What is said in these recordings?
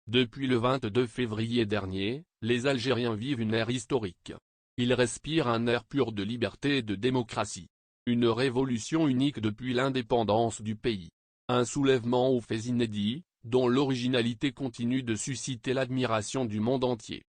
Depuis le 22 février dernier, les Algériens vivent une ère historique. Ils respirent un air pur de liberté et de démocratie. Une révolution unique depuis l'indépendance du pays. Un soulèvement aux faits inédits, dont l'originalité continue de susciter l'admiration du monde entier.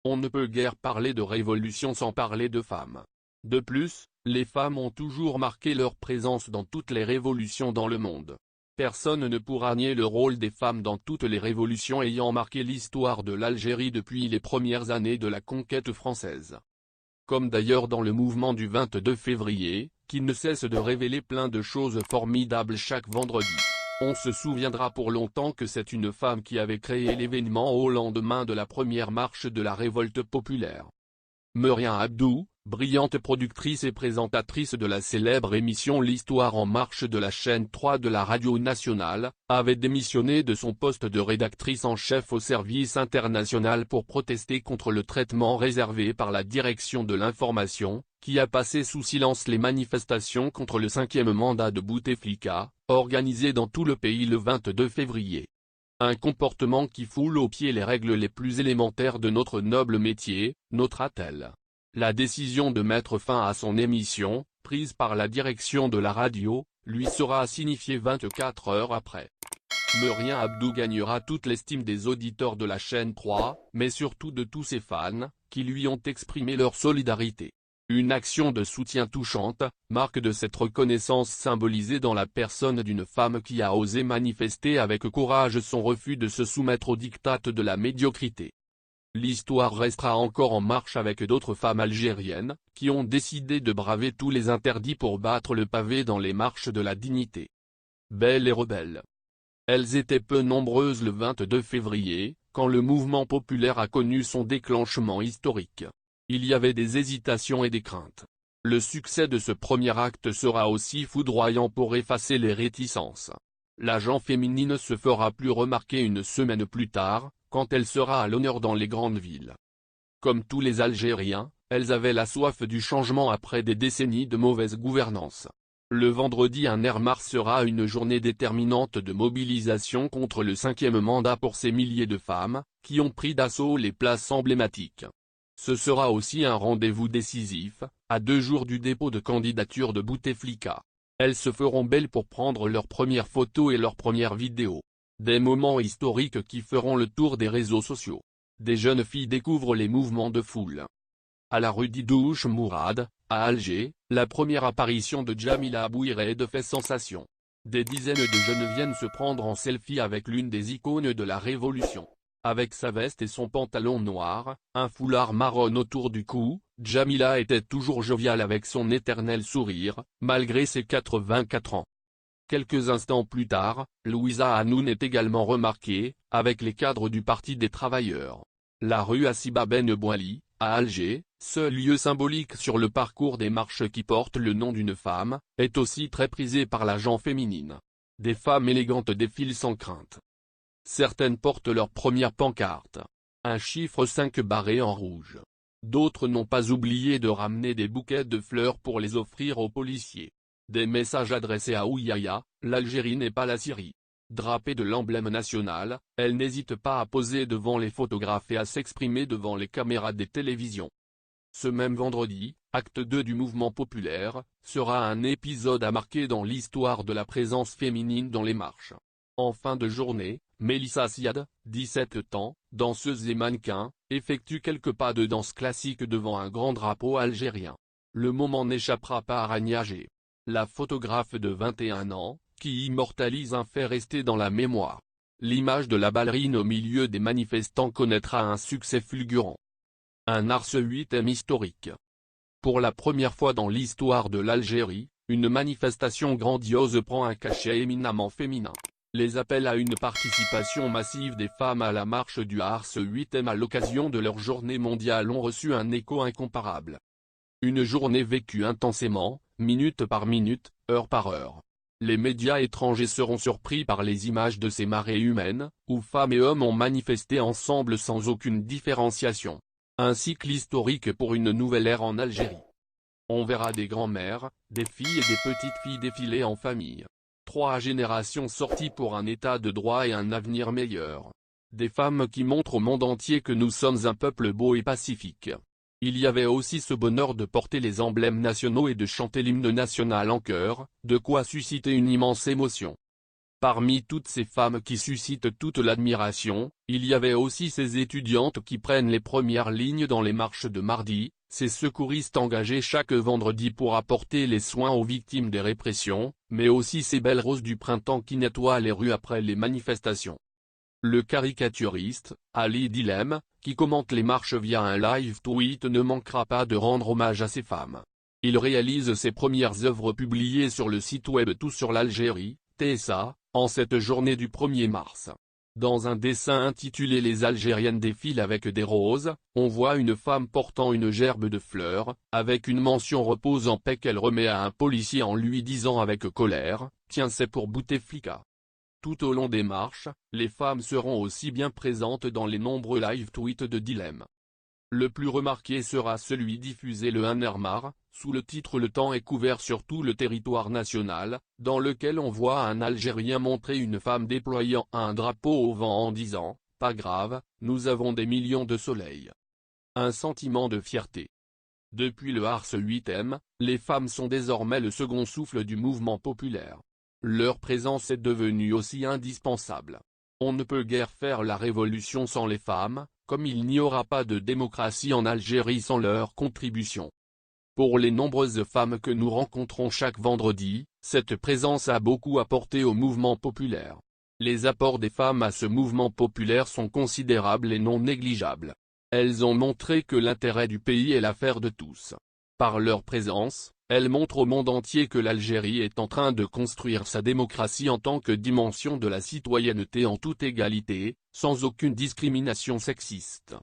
On ne peut guère parler de révolution sans parler de femmes. De plus, les femmes ont toujours marqué leur présence dans toutes les révolutions dans le monde. Personne ne pourra nier le rôle des femmes dans toutes les révolutions ayant marqué l'histoire de l'Algérie depuis les premières années de la conquête française. Comme d'ailleurs dans le mouvement du 22 février, qui ne cesse de révéler plein de choses formidables chaque vendredi. On se souviendra pour longtemps que c'est une femme qui avait créé l'événement au lendemain de la première marche de la révolte populaire. Meria Abdou, brillante productrice et présentatrice de la célèbre émission L'Histoire en marche de la chaîne 3 de la radio nationale, avait démissionné de son poste de rédactrice en chef au service international pour protester contre le traitement réservé par la direction de l'information, qui a passé sous silence les manifestations contre le 5e mandat de Bouteflika, organisées dans tout le pays le 22 février. Un comportement qui foule aux pieds les règles les plus élémentaires de notre noble métier, notera-t-elle. La décision de mettre fin à son émission, prise par la direction de la radio, lui sera signifiée 24 heures après. Meria Abdou gagnera toute l'estime des auditeurs de la chaîne 3, mais surtout de tous ses fans, qui lui ont exprimé leur solidarité. Une action de soutien touchante, marque de cette reconnaissance symbolisée dans la personne d'une femme qui a osé manifester avec courage son refus de se soumettre aux diktats de la médiocrité. L'histoire restera encore en marche avec d'autres femmes algériennes, qui ont décidé de braver tous les interdits pour battre le pavé dans les marches de la dignité. Belles et rebelles. Elles étaient peu nombreuses le 22 février, quand le mouvement populaire a connu son déclenchement historique. Il y avait des hésitations et des craintes. Le succès de ce premier acte sera aussi foudroyant pour effacer les réticences. La gent féminine se fera plus remarquer une semaine plus tard, quand elle sera à l'honneur dans les grandes villes. Comme tous les Algériens, elles avaient la soif du changement après des décennies de mauvaise gouvernance. Le vendredi 1er mars sera une journée déterminante de mobilisation contre le 5e mandat pour ces milliers de femmes, qui ont pris d'assaut les places emblématiques. Ce sera aussi un rendez-vous décisif, à 2 jours du dépôt de candidature de Bouteflika. Elles se feront belles pour prendre leurs premières photos et leurs premières vidéos. Des moments historiques qui feront le tour des réseaux sociaux. Des jeunes filles découvrent les mouvements de foule. À la rue Didouche Mourad, à Alger, la première apparition de Djamila Abouired fait sensation. Des dizaines de jeunes viennent se prendre en selfie avec l'une des icônes de la Révolution. Avec sa veste et son pantalon noir, un foulard marron autour du cou, Djamila était toujours joviale avec son éternel sourire, malgré ses 84 ans. Quelques instants plus tard, Louisa Hanoun est également remarquée, avec les cadres du Parti des Travailleurs. La rue Assiba Ben Bouali, à Alger, seul lieu symbolique sur le parcours des marches qui portent le nom d'une femme, est aussi très prisée par la gent féminine. Des femmes élégantes défilent sans crainte. Certaines portent leur première pancarte. Un chiffre 5 barré en rouge. D'autres n'ont pas oublié de ramener des bouquets de fleurs pour les offrir aux policiers. Des messages adressés à Ouyaya, l'Algérie n'est pas la Syrie. Drapée de l'emblème national, elle n'hésite pas à poser devant les photographes et à s'exprimer devant les caméras des télévisions. Ce même vendredi, acte 2 du mouvement populaire, sera un épisode à marquer dans l'histoire de la présence féminine dans les marches. En fin de journée, Mélissa Siad, 17 ans, danseuse et mannequin, effectue quelques pas de danse classique devant un grand drapeau algérien. Le moment n'échappera pas à Rania G. La photographe de 21 ans, qui immortalise un fait resté dans la mémoire. L'image de la ballerine au milieu des manifestants connaîtra un succès fulgurant. Un Ars 8e historique. Pour la première fois dans l'histoire de l'Algérie, une manifestation grandiose prend un cachet éminemment féminin. Les appels à une participation massive des femmes à la marche du Ars 8e à l'occasion de leur journée mondiale ont reçu un écho incomparable. Une journée vécue intensément, minute par minute, heure par heure. Les médias étrangers seront surpris par les images de ces marées humaines, où femmes et hommes ont manifesté ensemble sans aucune différenciation. Un cycle historique pour une nouvelle ère en Algérie. On verra des grands-mères, des filles et des petites-filles défiler en famille. 3 générations sorties pour un état de droit et un avenir meilleur. Des femmes qui montrent au monde entier que nous sommes un peuple beau et pacifique. Il y avait aussi ce bonheur de porter les emblèmes nationaux et de chanter l'hymne national en chœur, de quoi susciter une immense émotion. Parmi toutes ces femmes qui suscitent toute l'admiration, il y avait aussi ces étudiantes qui prennent les premières lignes dans les marches de mardi, ces secouristes engagés chaque vendredi pour apporter les soins aux victimes des répressions, mais aussi ces belles roses du printemps qui nettoient les rues après les manifestations. Le caricaturiste, Ali Dilem, qui commente les marches via un live tweet ne manquera pas de rendre hommage à ces femmes. Il réalise ses premières œuvres publiées sur le site web Tout sur l'Algérie, TSA, en cette journée du 1er mars. Dans un dessin intitulé Les Algériennes défilent avec des roses, on voit une femme portant une gerbe de fleurs, avec une mention repose en paix qu'elle remet à un policier en lui disant avec colère « Tiens, c'est pour Bouteflika ». Tout au long des marches, les femmes seront aussi bien présentes dans les nombreux live tweets de Dilem. Le plus remarqué sera celui diffusé le 1er mars, sous le titre Le temps est couvert sur tout le territoire national, dans lequel on voit un Algérien montrer une femme déployant un drapeau au vent en disant « Pas grave, nous avons des millions de soleils ». Un sentiment de fierté. Depuis le Ars 8e, les femmes sont désormais le second souffle du mouvement populaire. Leur présence est devenue aussi indispensable. On ne peut guère faire la révolution sans les femmes, comme il n'y aura pas de démocratie en Algérie sans leur contribution. Pour les nombreuses femmes que nous rencontrons chaque vendredi, cette présence a beaucoup apporté au mouvement populaire. Les apports des femmes à ce mouvement populaire sont considérables et non négligeables. Elles ont montré que l'intérêt du pays est l'affaire de tous. Par leur présence, elles montrent au monde entier que l'Algérie est en train de construire sa démocratie en tant que dimension de la citoyenneté en toute égalité, sans aucune discrimination sexiste.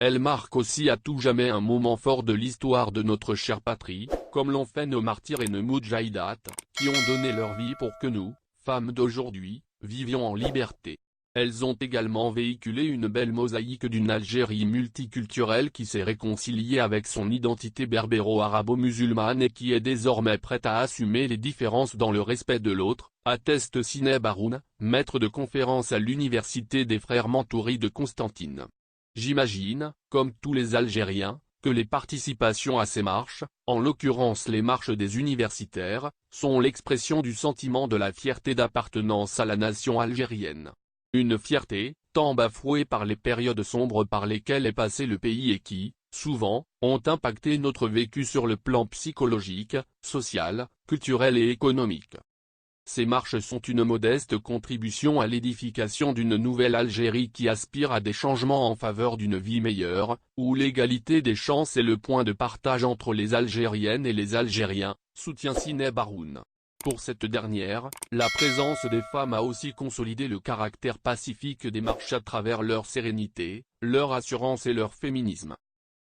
Elles marquent aussi à tout jamais un moment fort de l'histoire de notre chère patrie, comme l'ont fait nos martyrs et nos moudjahidates, qui ont donné leur vie pour que nous, femmes d'aujourd'hui, vivions en liberté. Elles ont également véhiculé une belle mosaïque d'une Algérie multiculturelle qui s'est réconciliée avec son identité berbéro-arabo-musulmane et qui est désormais prête à assumer les différences dans le respect de l'autre, atteste Siné Baroun, maître de conférence à l'université des Frères Mantouri de Constantine. J'imagine, comme tous les Algériens, que les participations à ces marches, en l'occurrence les marches des universitaires, sont l'expression du sentiment de la fierté d'appartenance à la nation algérienne. Une fierté, tant bafouée par les périodes sombres par lesquelles est passé le pays et qui, souvent, ont impacté notre vécu sur le plan psychologique, social, culturel et économique. Ces marches sont une modeste contribution à l'édification d'une nouvelle Algérie qui aspire à des changements en faveur d'une vie meilleure, où l'égalité des chances est le point de partage entre les Algériennes et les Algériens, soutient Siné Baroun. Pour cette dernière, la présence des femmes a aussi consolidé le caractère pacifique des marches à travers leur sérénité, leur assurance et leur féminisme.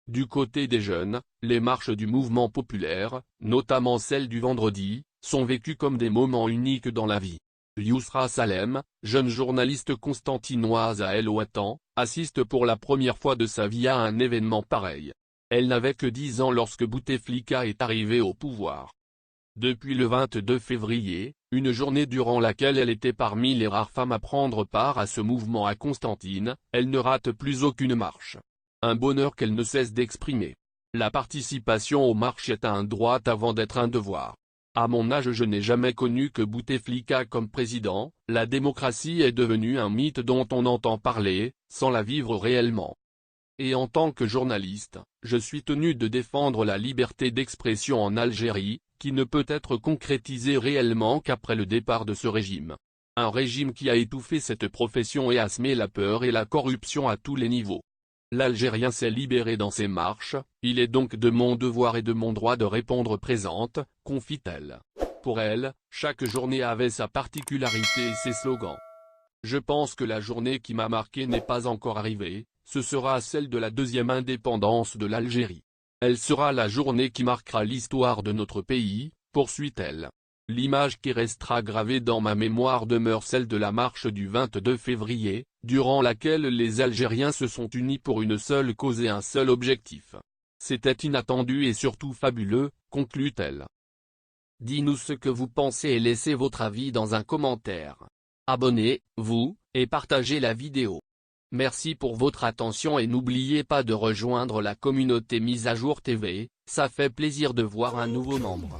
Du côté des jeunes, les marches du mouvement populaire, notamment celles du vendredi, sont vécues comme des moments uniques dans la vie. Yousra Salem, jeune journaliste constantinoise à El Ouatan, assiste pour la première fois de sa vie à un événement pareil. Elle n'avait que 10 ans lorsque Bouteflika est arrivé au pouvoir. Depuis le 22 février, une journée durant laquelle elle était parmi les rares femmes à prendre part à ce mouvement à Constantine, elle ne rate plus aucune marche. Un bonheur qu'elle ne cesse d'exprimer. La participation aux marches est un droit avant d'être un devoir. À mon âge je n'ai jamais connu que Bouteflika comme président, la démocratie est devenue un mythe dont on entend parler, sans la vivre réellement. Et en tant que journaliste, je suis tenu de défendre la liberté d'expression en Algérie, qui ne peut être concrétisée réellement qu'après le départ de ce régime. Un régime qui a étouffé cette profession et a semé la peur et la corruption à tous les niveaux. L'Algérien s'est libéré dans ses marches, il est donc de mon devoir et de mon droit de répondre présente, confie-t-elle. Pour elle, chaque journée avait sa particularité et ses slogans. Je pense que la journée qui m'a marqué n'est pas encore arrivée, ce sera celle de la deuxième indépendance de l'Algérie. Elle sera la journée qui marquera l'histoire de notre pays, poursuit-elle. L'image qui restera gravée dans ma mémoire demeure celle de la marche du 22 février, durant laquelle les Algériens se sont unis pour une seule cause et un seul objectif. C'était inattendu et surtout fabuleux, conclut-elle. Dis-nous ce que vous pensez et laissez votre avis dans un commentaire. Abonnez-vous, et partagez la vidéo. Merci pour votre attention et n'oubliez pas de rejoindre la communauté Mise à Jour TV, ça fait plaisir de voir un nouveau membre.